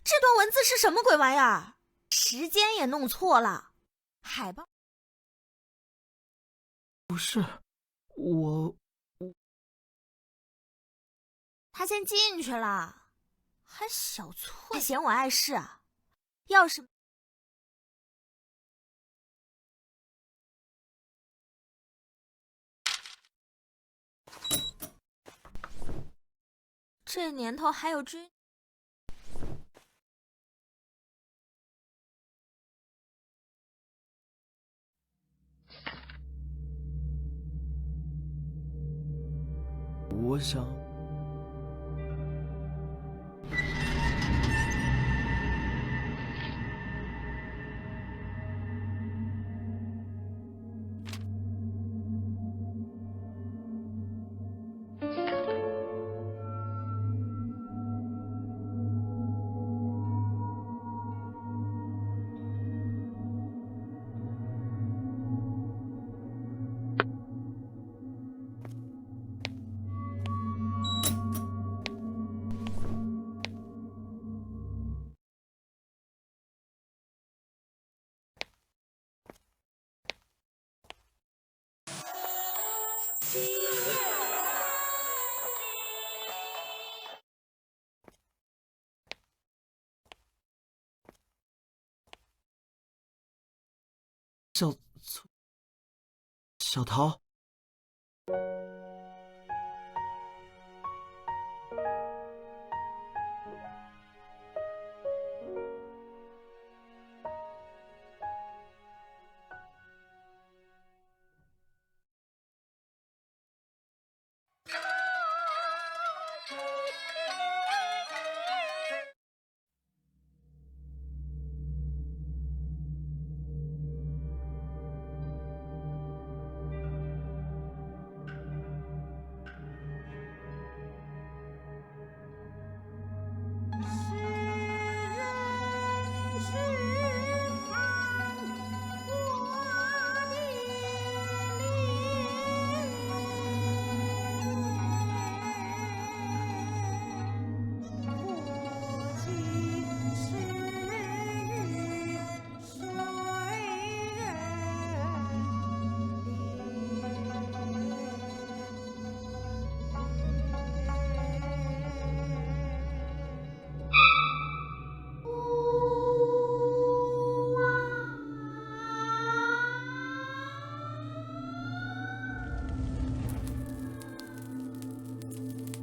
这段文字是什么鬼玩意儿？时间也弄错了，海报不是我，他先进去了，还小错，还嫌我碍事啊？要是这年头还有追。我想。小桃，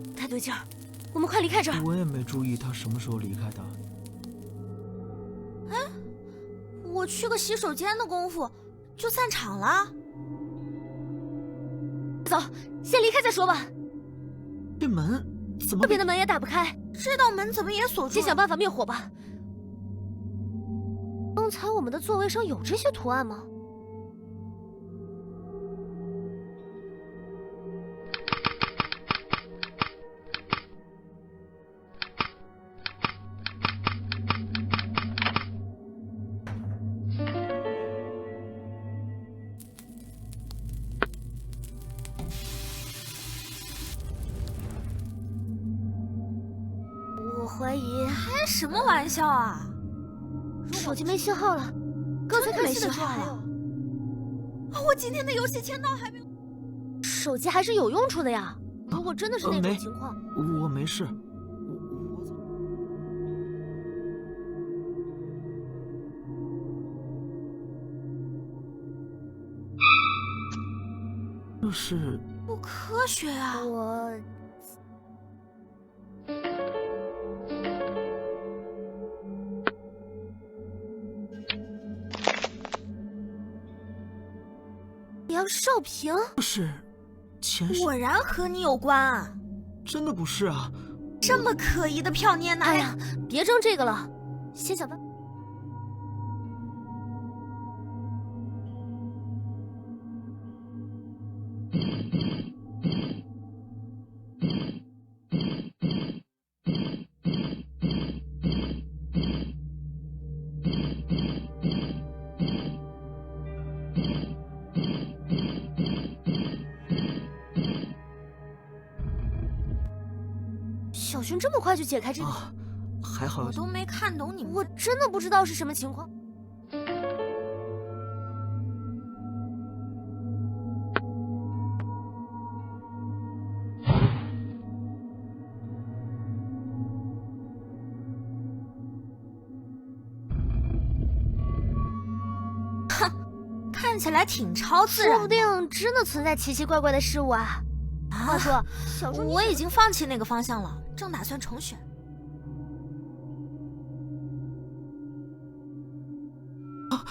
不太对劲儿，我们快离开这儿。我也没注意他什么时候离开的。我去个洗手间的功夫就散场了。走，先离开再说吧。这门怎么？这边的门也打不开，这道门怎么也锁住了？先想办法灭火吧。刚才我们的座位上有这些图案吗？我怀疑开什么玩笑啊！手机没信号了，刚才看戏的时候还有。我今天的游戏签到还没有。手机还是有用处的呀。如果真的是那种情况，我没事。这是不科学啊！我杨少平，这是前世，果然和你有关啊！真的不是啊！这么可疑的票捏哪？哎呀，别争这个了，先想办法。小薰这么快就解开这个？还好。我都没看懂你们。我真的不知道是什么情况。看起来挺超自然，说不定真的存在奇奇怪怪的事物啊！话说，小猪，我已经放弃那个方向了，正打算重选。啊，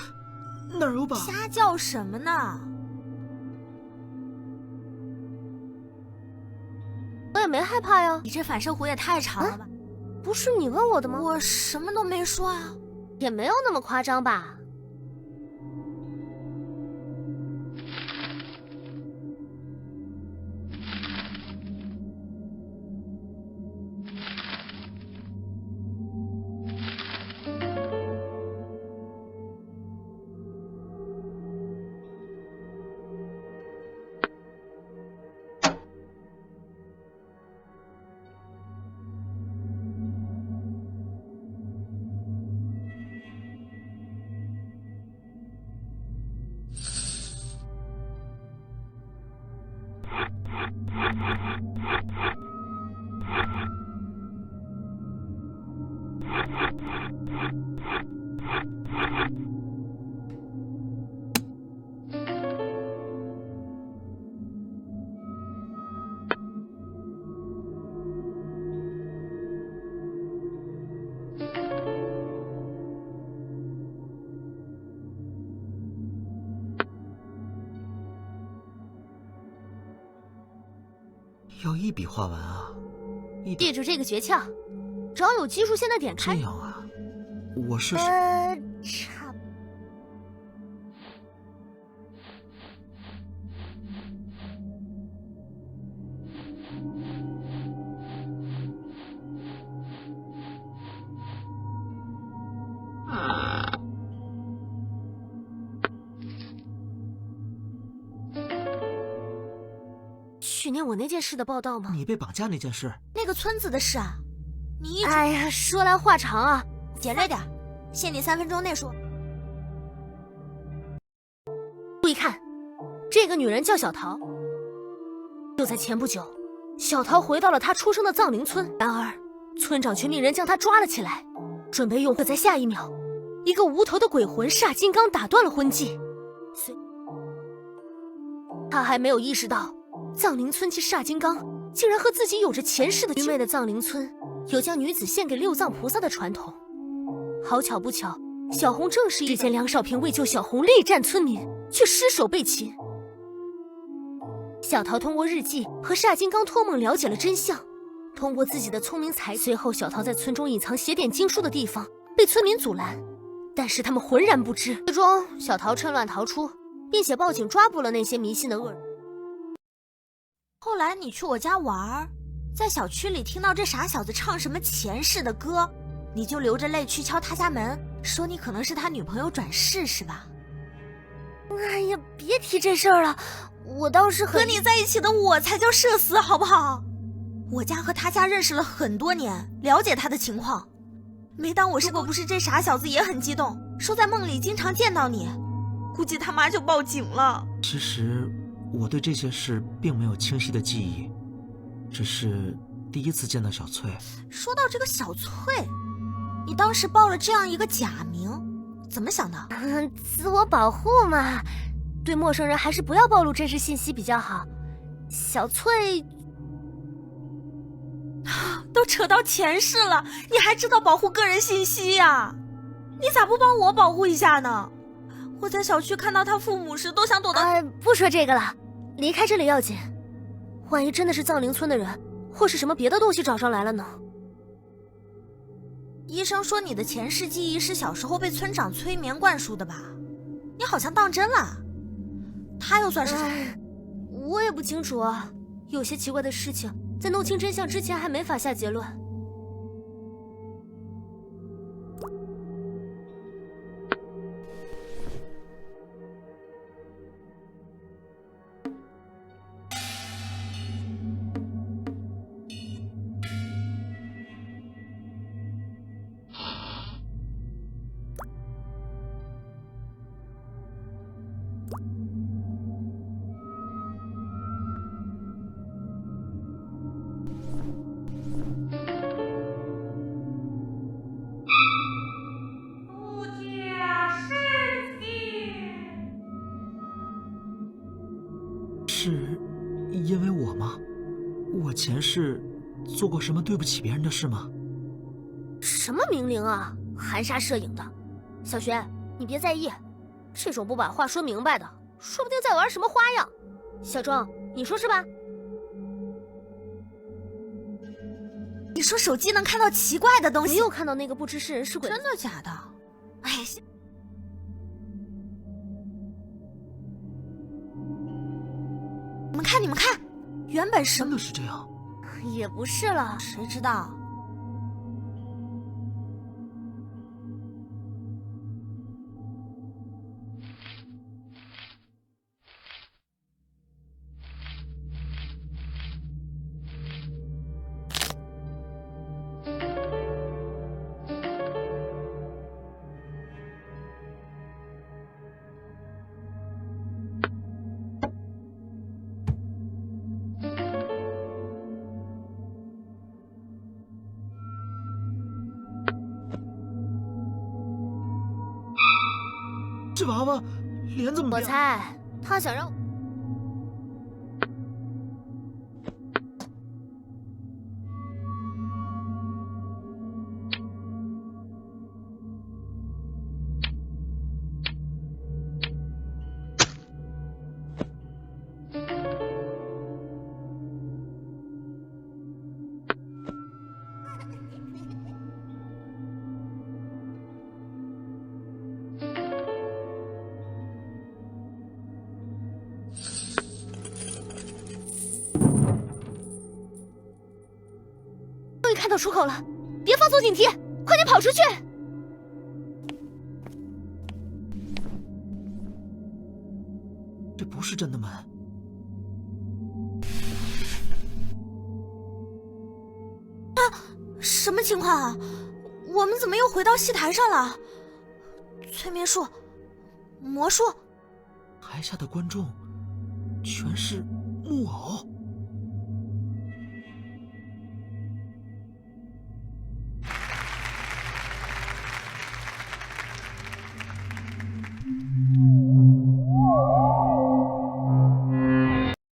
那儿有把。瞎叫什么呢？我也没害怕呀。你这反射弧也太长了吧？不是你问我的吗？我什么都没说啊。也没有那么夸张吧。要一笔画完啊！记住这个诀窍，找有基数线的点开。这样啊，我试试。差不多。去年我那件事的报道吗？你被绑架那件事，那个村子的事啊，你一直……哎呀，说来话长啊，简略点，限你3分钟内说。注意看，这个女人叫小桃。就在前不久，小桃回到了她出生的藏灵村，然而村长却命人将她抓了起来，准备用。可在下一秒，一个无头的鬼魂煞金刚打断了婚祭。他还没有意识到。藏灵村其煞金刚竟然和自己有着前世的愚昧的藏灵村有将女子献给六藏菩萨的传统。好巧不巧，小红正是之前梁少平为救小红力战村民，却失手被擒。小桃通过日记和煞金刚托梦了解了真相，通过自己的聪明才，随后小桃在村中隐藏写点经书的地方被村民阻拦，但是他们浑然不知。最终，小桃趁乱逃出，并且报警抓捕了那些迷信的恶人。后来你去我家玩，在小区里听到这傻小子唱什么前世的歌，你就流着泪去敲他家门，说你可能是他女朋友转世是吧？哎呀，别提这事儿了，我倒是和你在一起的我才叫社死好不好？我家和他家认识了很多年，了解他的情况。没当我是果不是这傻小子也很激动，说在梦里经常见到你，估计他妈就报警了。其实我对这些事并没有清晰的记忆，只是第一次见到小翠。说到这个小翠，你当时报了这样一个假名，怎么想的？自我保护嘛，对陌生人还是不要暴露真实信息比较好。小翠，都扯到前世了，你还知道保护个人信息呀？你咋不帮我保护一下呢？我在小区看到他父母时都想躲到……不说这个了，离开这里要紧。万一真的是藏灵村的人，或是什么别的东西找上来了呢？医生说你的前世记忆是小时候被村长催眠灌输的吧？你好像当真了。他又算是什么？我也不清楚啊，有些奇怪的事情，在弄清真相之前还没法下结论。前世做过什么对不起别人的事吗？什么命令啊，含沙射影的。小璇，你别在意，这种不把话说明白的，说不定在玩什么花样。小庄，你说是吧？你说手机能看到奇怪的东西？没有看到那个不知是人是鬼。真的假的？哎，你们看，你们看，原本是真的是这样？也不是了，谁知道？这娃娃脸怎么我变？猜他想让终于看到出口了，别放松警惕，快点跑出去！这不是真的门。什么情况啊？我们怎么又回到戏台上了？催眠术、魔术，台下的观众全是木偶。